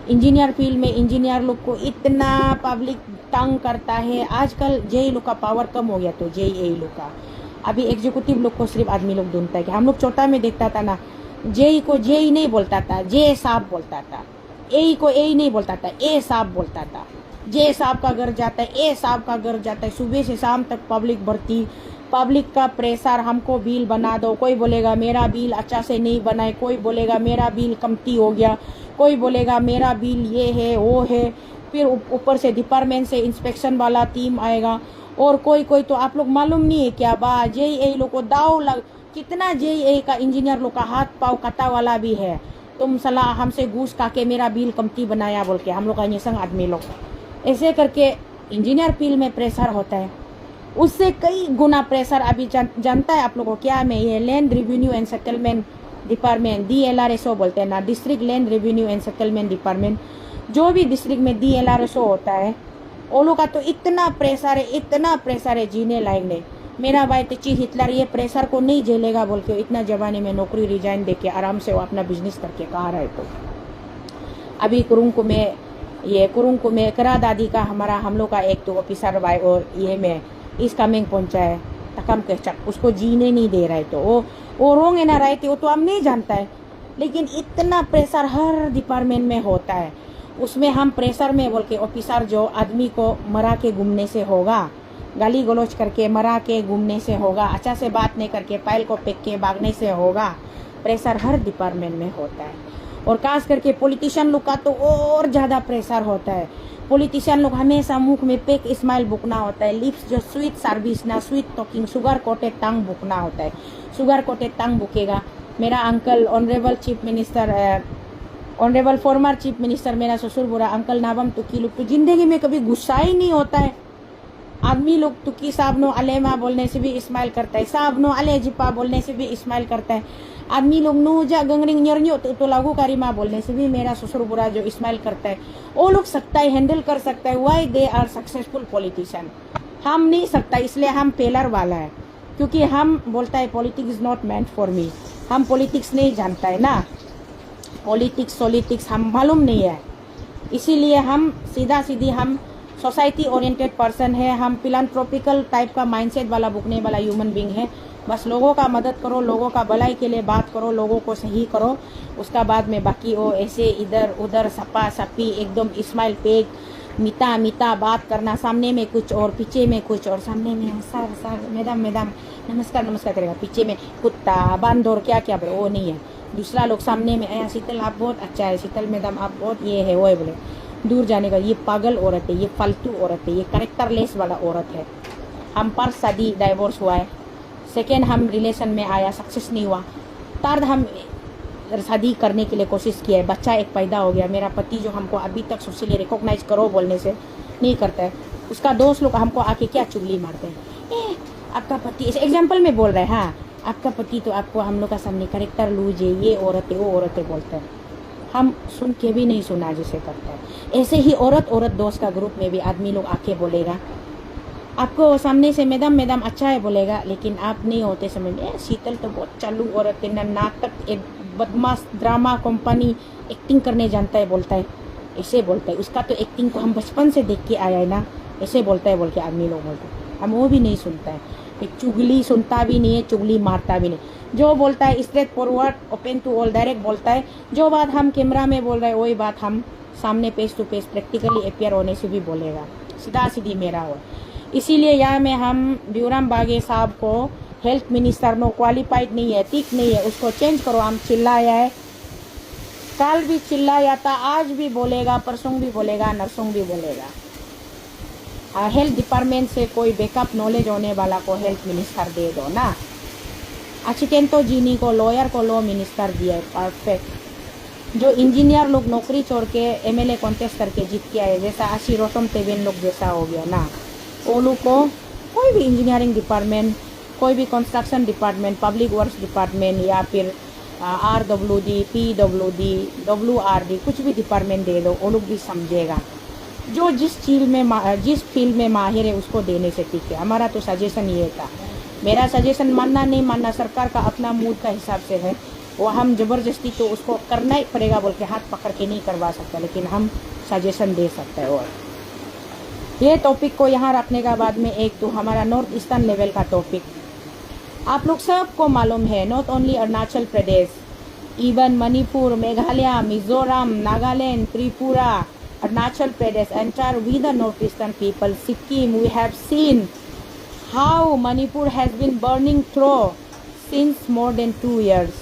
इंजीनियर फील्ड में इंजीनियर लोग को इतना पब्लिक तंग करता है। आजकल जेई लोग का पावर कम हो गया, तो जेई लोग का अभी एग्जीक्यूटिव लोग को सिर्फ आदमी लोग ढूंढता है। कि हम लोग छोटा में देखता था ना, जेई को जेई नहीं बोलता था, जे साहब बोलता था, ए को ए नहीं बोलता था, ए साहब बोलता था। जे साहब का घर जाता है, ए साहब का घर जाता है, सुबह से शाम तक पब्लिक भर्ती, पब्लिक का प्रेशर, हमको बिल बना दो। कोई बोलेगा मेरा बिल अच्छा से नहीं बनाए, कोई बोलेगा मेरा बिल कमती हो गया, कोई बोलेगा मेरा बिल ये है वो है। फिर ऊपर से डिपार्टमेंट से इंस्पेक्शन वाला टीम आएगा, और कोई तो आप लोग मालूम नहीं है क्या बा, जेई लोग को दाव लग, कितना जेई का इंजीनियर लोग का हाथ पाव कटा वाला भी है। तुम सलाह हमसे घूस खा के मेरा बिल कमती बनाया बोल के, हम लोग का ये संग आदमी लोग ऐसे करके इंजीनियर फील्ड में प्रेशर होता है। उससे कई गुना प्रेशर अभी जानता है आप लोगों को क्या? मैं ये land revenue and settlement department, DLRSO बोलते हैं ना, district land revenue and settlement department, जो भी डिस्ट्रिक्ट में DLRSO होता है, वो लोग का तो इतना प्रेशर है जीने लायक नहीं। मेरा भाई तो हिटलर ये प्रेशर को नहीं झेलेगा बोल के इतना जमाने में नौकरी रिजाइन दे के आराम से वो अपना बिजनेस करके कहा रहे। तो अभी कुरुंग में करा दादी का हम लोग का एक तो ऑफिसर भाई और ये में इस कमिंग पहुंचा है तकम के चक, उसको जीने नहीं दे रहे। तो वो रोंग है ना राइट है, वो तो हम नहीं जानता है, लेकिन इतना प्रेशर हर डिपार्टमेंट में होता है। उसमें हम प्रेशर में बोल के ऑफिसर जो आदमी को मरा के घूमने से होगा, गाली गलौज करके मरा के घूमने से होगा, अच्छा से बात नहीं करके फाइल को फेंक के भागने से होगा। प्रेशर हर डिपार्टमेंट में होता है, और खास करके पॉलिटिशियन लोग का तो और ज़्यादा प्रेशर होता है। पॉलिटिशियन लोग हमेशा मुख में पेक स्माइल बुकना होता है, लिप्स जो स्वीट सर्विस ना, sweet talking, sugar coated tongue बुकना होता है। शुगर कोटेड टंग बुकेगा। मेरा uncle honourable former chief minister, मेरा ससुर बुरा अंकल नाबम तुकी लोग तो जिंदगी में कभी गुस्सा ही नहीं होता है। आदमी लोग तुकी साहब नो अलेमा बोलने से भी स्माइल करता है, साहब नो अले जिपा बोलने से भी स्माइल करता है। आदमी लोग नो जा गंगरिंग न्यो तो लागू कारिमा बोलने से भी मेरा ससुर बुरा जो स्माइल करता है, वो लोग सकता है, हैंडल कर सकता है। Why they are successful politician? हम नहीं सकता, इसलिए हम फेलर वाला है। क्योंकि हम बोलता है politics is not meant for me. हम पॉलिटिक्स नहीं जानता है ना, पॉलिटिक्स हम मालूम नहीं है, इसीलिए हम सीधी हम सोसाइटी ओरिएंटेड पर्सन है। हम फिलैंथ्रोपिकल टाइप का माइंडसेट वाला बुकने वाला ह्यूमन बींग है। बस लोगों का मदद करो, लोगों का भलाई के लिए बात करो, लोगों को सही करो। उसका बाद में बाकी वो ऐसे इधर उधर सपा सपी एकदम स्माइल पेक मीठा बात करना, सामने में कुछ और पीछे में कुछ और, सामने में सर मैडम नमस्कार करेगा, पीछे में कुत्ता बांदर क्या बोले, वो नहीं है। दूसरा लोग सामने में आया, शीतल आप बहुत अच्छा है, शीतल मैडम आप बहुत ये है वो है, बोले दूर जाने का, ये पागल औरत है, ये फालतू औरत है, ये करेक्टरलेस वाला औरत है। हम पर शादी डाइवोर्स हुआ है, सेकेंड हम रिलेशन में आया, सक्सेस नहीं हुआ, थर्ड हम शादी करने के लिए कोशिश किया है, बच्चा एक पैदा हो गया। मेरा पति जो हमको अभी तक सोशली रिकॉग्नाइज करो बोलने से नहीं करता है, उसका दोस्त लोग हमको आके क्या चुगली मारते हैं, ए आपका पति, ऐसे एग्जाम्पल में बोल रहे हैं, हाँ आपका पति तो आपको हम लोग का सामने करेक्टर लूज है, ये औरत है वो औरत है बोलते हैं, हम सुन के भी नहीं सुना जैसे करते हैं। ऐसे ही औरत दोस्त का ग्रुप में भी आदमी लोग आके बोलेगा, आपको सामने से मैडम अच्छा है बोलेगा, लेकिन आप नहीं होते समय में शीतल तो बहुत चालू औरत है ना, नाटक एक बदमाश ड्रामा कंपनी एक्टिंग करने जानता है बोलता है, ऐसे बोलता है, उसका तो एक्टिंग को हम बचपन से देख के आया है ना, ऐसे बोलता है बोल के आदमी लोग बोलते हैं। हम वो भी नहीं सुनता है, चुगली सुनता भी नहीं है, चुगली मारता भी नहीं, जो बोलता है straightforward open to all direct बोलता है। जो बात हम कैमरा में बोल रहे हैं वही बात हम सामने face to face practically appear होने से भी बोलेगा, सीधा सीधी मेरा हो। इसीलिए यहाँ में हम ब्यूराम बागे साहब को हेल्थ मिनिस्टर नो क्वालिफाइड नहीं है, ठीक नहीं है, उसको चेंज करो। हम चिल्लाया है, कल भी चिल्लाया था, आज भी बोलेगा, परसों भी बोलेगा, नरसों भी बोलेगा। हेल्थ डिपार्टमेंट से कोई बैकअप नॉलेज होने वाला को हेल्थ मिनिस्टर दे दो ना। अचिकेंतो जीनी को लॉयर को लॉ मिनिस्टर दिया है, परफेक्ट। जो इंजीनियर लोग नौकरी छोड़ के एमएलए कॉन्टेस्ट करके जीत के आए, जैसा आशी रोटम तेवेन लोग जैसा हो गया ना, वो लोग को कोई भी इंजीनियरिंग डिपार्टमेंट, कोई भी construction department, public works department या फिर RWD, PWD, WRD कुछ भी डिपार्टमेंट दे दो, वो लोग भी समझेगा। जो जिस फील्ड में माहिर है उसको देने से ठीक है। हमारा तो सजेशन ये था, मेरा सजेशन मानना नहीं मानना सरकार का अपना मूड का हिसाब से है, वो हम ज़बरदस्ती तो उसको करना ही पड़ेगा बोल के हाथ पकड़ के नहीं करवा सकता, लेकिन हम सजेशन दे सकते हैं। और ये टॉपिक को यहाँ रखने का बाद में एक तो हमारा नॉर्थ ईस्टर्न लेवल का टॉपिक, आप लोग सबको मालूम है, not only Arunachal Pradesh, even Manipur, Meghalaya, Mizoram, Nagaland, Tripura, Arunachal Pradesh, entire we the northeastern people, Sikkim, we have seen how Manipur has been burning through since more than 2 years.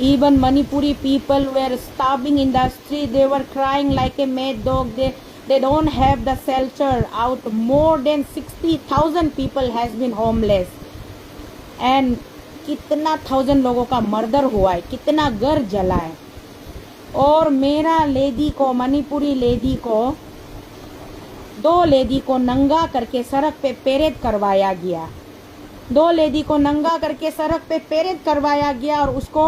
Even Manipuri people were starving in the street, they were crying like a mad dog, they don't have the shelter out. More than 60,000 people has been homeless. And कितना 1000 लोगों का murder हुआ है, कितना घर जला है। और मेरा लेडी को, मणिपुरी लेडी को, 2 लेडी को नंगा करके सड़क पे पेरेड करवाया गया, 2 लेडी को नंगा करके सड़क पे पेरेड करवाया गया और उसको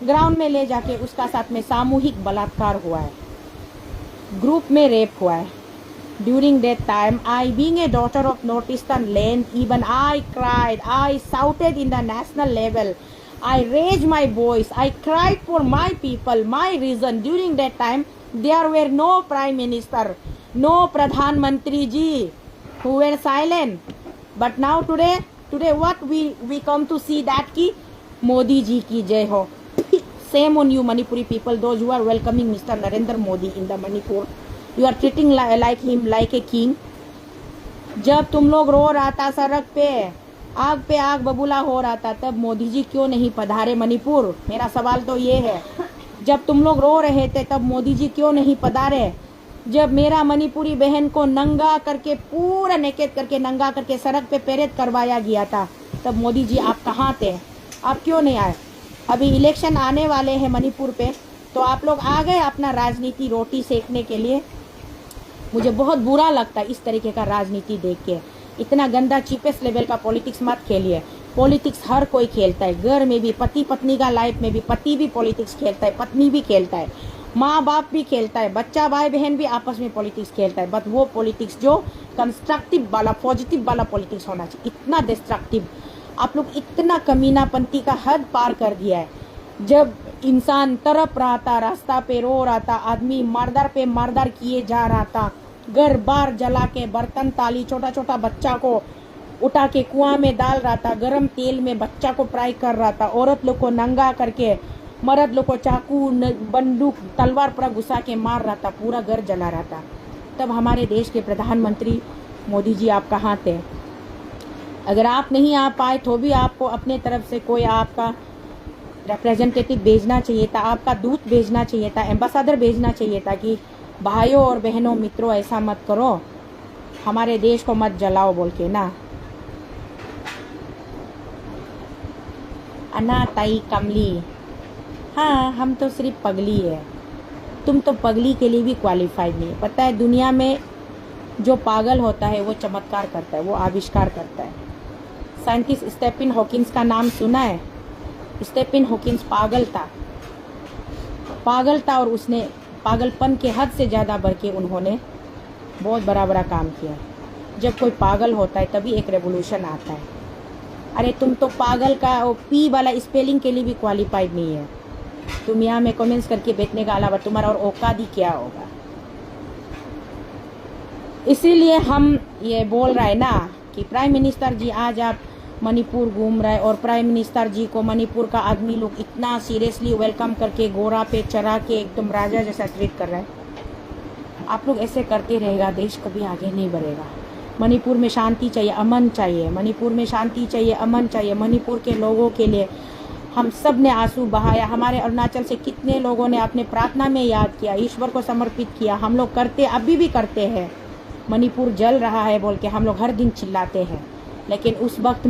ग्राउंड में ले जाके उसका साथ में सामूहिक बलात्कार हुआ है, ग्रुप में रेप हुआ है। During that time, I being a daughter of northeastern land, even I cried, I shouted in the national level, I raised my voice, I cried for my people, my reason. During that time, there were no prime minister, no pradhan mantri ji who were silent. But now today what we come to see that ki Modi ji ki jai ho. Same on you Manipuri people, those who are welcoming Mr. Narendra Modi in the Manipur. You are treating like him like a king. जब तुम लोग रो रहा था सड़क पे आग बबूला हो रहा था, तब मोदी जी क्यों नहीं पधारे मणिपुर? मेरा सवाल तो ये है, जब तुम लोग रो रहे थे तब मोदी जी क्यों नहीं पधारे? जब मेरा मणिपुरी बहन को नंगा करके, पूरा नेकेट करके नंगा करके सड़क पे पेरेड करवाया गया था, तब मोदी जी आप कहाँ थे? आप क्यों नहीं आए? अभी इलेक्शन आने वाले हैं मणिपुर पे, तो आप लोग आ गए अपना राजनीति रोटी सेकने के लिए। मुझे बहुत बुरा लगता है इस तरीके का राजनीति देख के। इतना गंदा चीपेस्ट लेवल का पॉलिटिक्स मत खेलिए। पॉलिटिक्स हर कोई खेलता है, घर में भी, पति पत्नी का लाइफ में भी, पति भी पॉलिटिक्स खेलता है, पत्नी भी खेलता है, माँ बाप भी खेलता है, बच्चा भाई बहन भी आपस में पॉलिटिक्स खेलता है। बट वो पॉलिटिक्स जो कंस्ट्रक्टिव वाला, पॉजिटिव वाला पॉलिटिक्स होना चाहिए। इतना डिस्ट्रक्टिव, आप लोग इतना कमीनापंती का हद पार कर दिया है। जब इंसान तड़प रहा था, रास्ता पे रो रहा था, आदमी मर्डर पे मर्डर किए जा रहा था, घर बार जला के, बर्तन ताली, छोटा छोटा बच्चा को उठा के कुआं में डाल रहा था, गरम तेल में बच्चा को फ्राई कर रहा था, औरत लोग को नंगा करके, मर्द लोग को चाकू, बंदूक, तलवार पर घुसा के मार रहा था, पूरा घर जला रहा था। तब हमारे देश के प्रधानमंत्री मोदी जी आप कहाँ थे? अगर आप नहीं आ पाए तो भी आपको अपने तरफ से कोई आपका रिप्रेजेंटेटिव भेजना चाहिए था, आपका दूत भेजना चाहिए था, एम्बेसडर भेजना चाहिए था कि भाइयों और बहनों, मित्रों, ऐसा मत करो, हमारे देश को मत जलाओ बोल के ना। अन्ना ताई कमली, हाँ हम तो सिर्फ पगली है, तुम तो पगली के लिए भी क्वालिफाइड नहीं। पता है दुनिया में जो पागल होता है वो चमत्कार करता है, वो आविष्कार करता है। साइंटिस्ट स्टीफन हॉकिंस का नाम सुना है? स्टीफन हॉकिंस पागल था और उसने पागलपन के हद से ज़्यादा बढ़ के उन्होंने बहुत बड़ा काम किया। जब कोई पागल होता है तभी एक रेवोल्यूशन आता है। अरे तुम तो पागल का पी वाला स्पेलिंग के लिए भी क्वालिफाइड नहीं है। तुम यहाँ में कमेंट्स करके बैठने का अलावा तुम्हारा और औकात ही क्या होगा। इसीलिए हम ये बोल रहे हैं ना कि प्राइम मिनिस्टर जी आज आप मणिपुर घूम रहे और प्राइम मिनिस्टर जी को मणिपुर का आदमी लोग इतना सीरियसली वेलकम करके घोड़ा पे चढ़ा के एकदम राजा जैसा ट्रीट कर रहे हैं। आप लोग ऐसे करते रहेगा, देश कभी आगे नहीं बढ़ेगा। मणिपुर में शांति चाहिए, अमन चाहिए। मणिपुर में शांति चाहिए, अमन चाहिए। मणिपुर के लोगों के लिए हम सब ने आंसू बहाया। हमारे अरुणाचल से कितने लोगों ने अपने प्रार्थना में याद किया, ईश्वर को समर्पित किया। हम लोग करते, अभी भी करते हैं। मणिपुर जल रहा है बोल के हम लोग हर दिन चिल्लाते हैं, लेकिन उस वक्त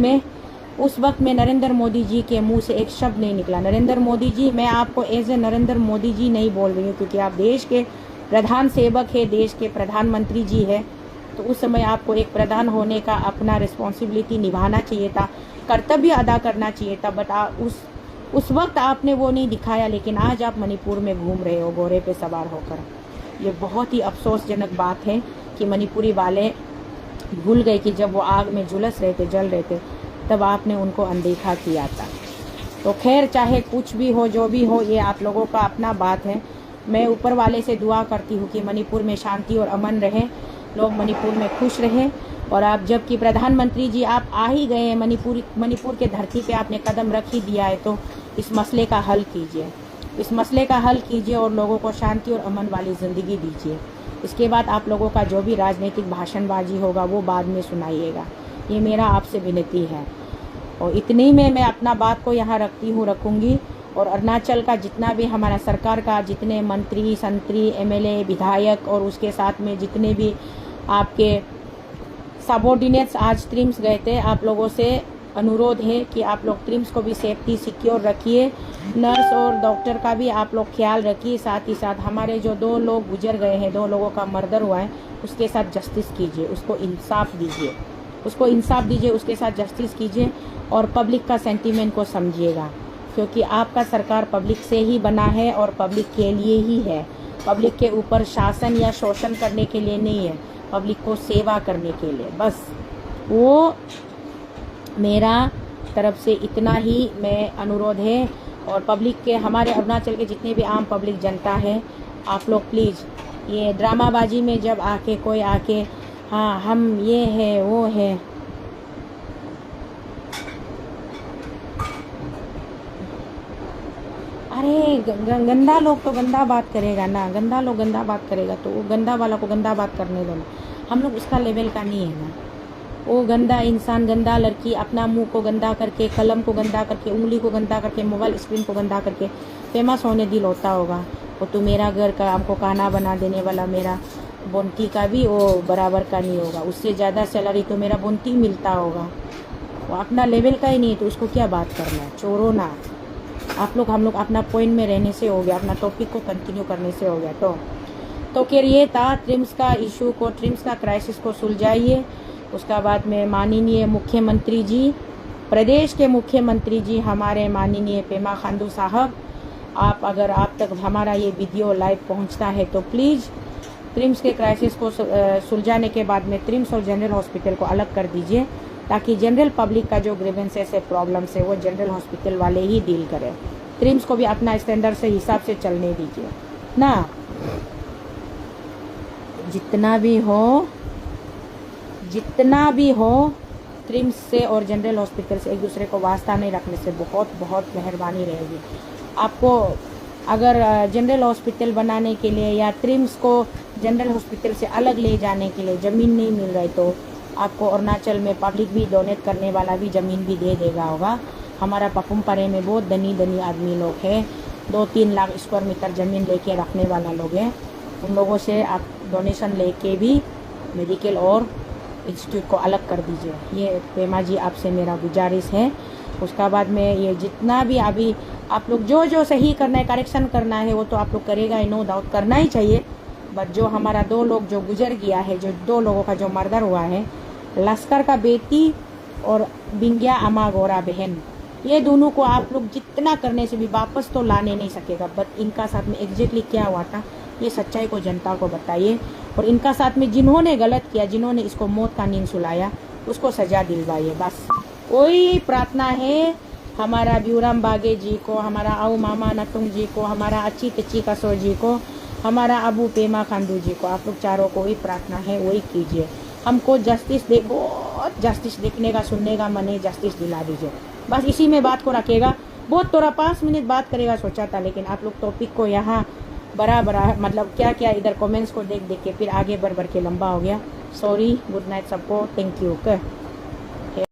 में नरेंद्र मोदी जी के मुंह से एक शब्द नहीं निकला। नरेंद्र मोदी जी, मैं आपको एज ए नरेंद्र मोदी जी नहीं बोल रही हूँ, क्योंकि आप देश के प्रधान सेवक है, देश के प्रधानमंत्री जी है। तो उस समय आपको एक प्रधान होने का अपना रिस्पॉन्सिबिलिटी निभाना चाहिए था, कर्तव्य अदा करना चाहिए था। बट उस वक्त आपने वो नहीं दिखाया। लेकिन आज आप मणिपुर में घूम रहे हो घोड़े पे सवार होकर। ये बहुत ही अफसोसजनक बात है कि मणिपुरी वाले भूल गए कि जब वो आग में झुलस रहे थे, जल रहे थे, तब आपने उनको अनदेखा किया था। तो खैर, चाहे कुछ भी हो, जो भी हो, ये आप लोगों का अपना बात है। मैं ऊपर वाले से दुआ करती हूँ कि मणिपुर में शांति और अमन रहे, लोग मणिपुर में खुश रहें। और आप जबकि प्रधानमंत्री जी आप आ ही गए हैं, मणिपुर के धरती पे आपने कदम रख ही दिया है, तो इस मसले का हल कीजिए, इस मसले का हल कीजिए और लोगों को शांति और अमन वाली ज़िंदगी दीजिए। इसके बाद आप लोगों का जो भी राजनीतिक भाषणबाजी होगा वो बाद में सुनाइएगा। ये मेरा आपसे विनती है। और इतनी में मैं अपना बात को यहाँ रखूँगी। और अरुणाचल का जितना भी हमारा सरकार का जितने मंत्री संतरी एमएलए विधायक और उसके साथ में जितने भी आपके सबॉर्डिनेट्स आज ट्रिम्स गए थे, आप लोगों से अनुरोध है कि आप लोग ट्रिम्स को भी सेफ्टी सिक्योर रखिए। नर्स और डॉक्टर का भी आप लोग ख्याल रखिए। साथ ही साथ हमारे जो 2 लोग गुजर गए हैं, 2 लोगों का मर्डर हुआ है, उसके साथ जस्टिस कीजिए, उसको इंसाफ दीजिए, उसके साथ जस्टिस कीजिए। और पब्लिक का सेंटीमेंट को समझिएगा, क्योंकि आपका सरकार पब्लिक से ही बना है और पब्लिक के लिए ही है। पब्लिक के ऊपर शासन या शोषण करने के लिए नहीं है, पब्लिक को सेवा करने के लिए। बस वो मेरा तरफ से इतना ही मैं अनुरोध है। और पब्लिक के, हमारे अरुणाचल के जितने भी आम पब्लिक जनता है, आप लोग प्लीज़ ये ड्रामाबाजी में जब कोई आके हाँ हम ये है वो है, अरे गंदा लोग तो गंदा बात करेगा ना, गंदा लोग गंदा बात करेगा तो वो गंदा वाला को गंदा बात करने दो ना। हम लोग उसका लेवल का नहीं है ना। वो गंदा इंसान, गंदा लड़की अपना मुंह को गंदा करके, कलम को गंदा करके, उंगली को गंदा करके, मोबाइल स्क्रीन को गंदा करके फेमस होने दिल होता होगा। वो तो मेरा घर का हमको खाना बना देने वाला मेरा बोंटी का भी वो बराबर का नहीं होगा। उससे ज़्यादा सैलरी तो मेरा बोंटी मिलता होगा। वो अपना लेवल का ही नहीं है तो उसको क्या बात करना है। चोरो ना आप लोग, हम लोग अपना पॉइंट में रहने से हो गया, अपना टॉपिक को कंटिन्यू करने से हो गया। तो फिर ये था ट्रिम्स का इशू को, ट्रिम्स का क्राइसिस को सुलझाइए। उसका बाद में माननीय मुख्यमंत्री जी, प्रदेश के मुख्यमंत्री जी हमारे माननीय पेमा खांडू साहब, अगर आप तक हमारा ये वीडियो लाइव पहुंचता है तो प्लीज़ ट्रिम्स के क्राइसिस को सुलझाने के बाद में ट्रिम्स और जनरल हॉस्पिटल को अलग कर दीजिए, ताकि जनरल पब्लिक का जो ग्रीवेंसेस है, प्रॉब्लम्स है, वो जनरल हॉस्पिटल वाले ही डील करें। ट्रिम्स को भी अपना स्टैंडर्ड से हिसाब से चलने दीजिए ना। जितना भी हो ट्रिम्स से और जनरल हॉस्पिटल से एक दूसरे को वास्ता नहीं रखने से बहुत बहुत मेहरबानी रहेगी। आपको अगर जनरल हॉस्पिटल बनाने के लिए या ट्रिम्स को जनरल हॉस्पिटल से अलग ले जाने के लिए ज़मीन नहीं मिल रही, तो आपको अरुणाचल में पब्लिक भी डोनेट करने वाला भी ज़मीन भी दे देगा होगा। हमारा पपुमपारे में बहुत धनी आदमी लोग हैं, 2-3 लाख स्क्वायर मीटर ज़मीन लेके रखने वाला लोग हैं। उन लोगों से आप डोनेशन लेके भी मेडिकल और इंस्टीट्यूट को अलग कर दीजिए। ये पेमा जी आपसे मेरा गुजारिश है। उसका बाद में ये जितना भी अभी आप लोग जो सही करना है, करेक्शन करना है, वो तो आप लोग करेगा ही, नो डाउट करना ही चाहिए। बट जो हमारा 2 लोग जो गुजर गया है, जो 2 लोगों का जो मर्डर हुआ है, लश्कर का बेटी और बिंगिया अमा गोरा बहन, ये दोनों को आप लोग जितना करने से भी वापस तो लाने नहीं सकेगा। बट इनका साथ में एग्जैक्टली क्या हुआ था, ये सच्चाई को जनता को बताइए। और इनका साथ में जिन्होंने गलत किया, जिन्होंने इसको मौत का नींद सुलाया, उसको सजा दिलवाइए। बस कोई प्रार्थना है हमारा ब्यूराम बागे जी को, हमारा आऊ मामा नतुंग जी को, हमारा अच्छी तच्ची कसो जी को, हमारा अबू पेमा खांडू जी को, आप लोग चारों को ही प्रार्थना है, वही कीजिए। हमको जस्टिस दे, बहुत जस्टिस देखने का सुनने का मन है, जस्टिस दिला दीजिए। बस इसी में बात को रखेगा। बहुत थोड़ा 5 मिनट बात करेगा सोचा था, लेकिन आप लोग टॉपिक को यहाँ बड़ा मतलब क्या क्या इधर कमेंट्स को देख देख के फिर आगे बढ़ के लंबा हो गया। सॉरी, गुड नाइट सबको, थैंक यू।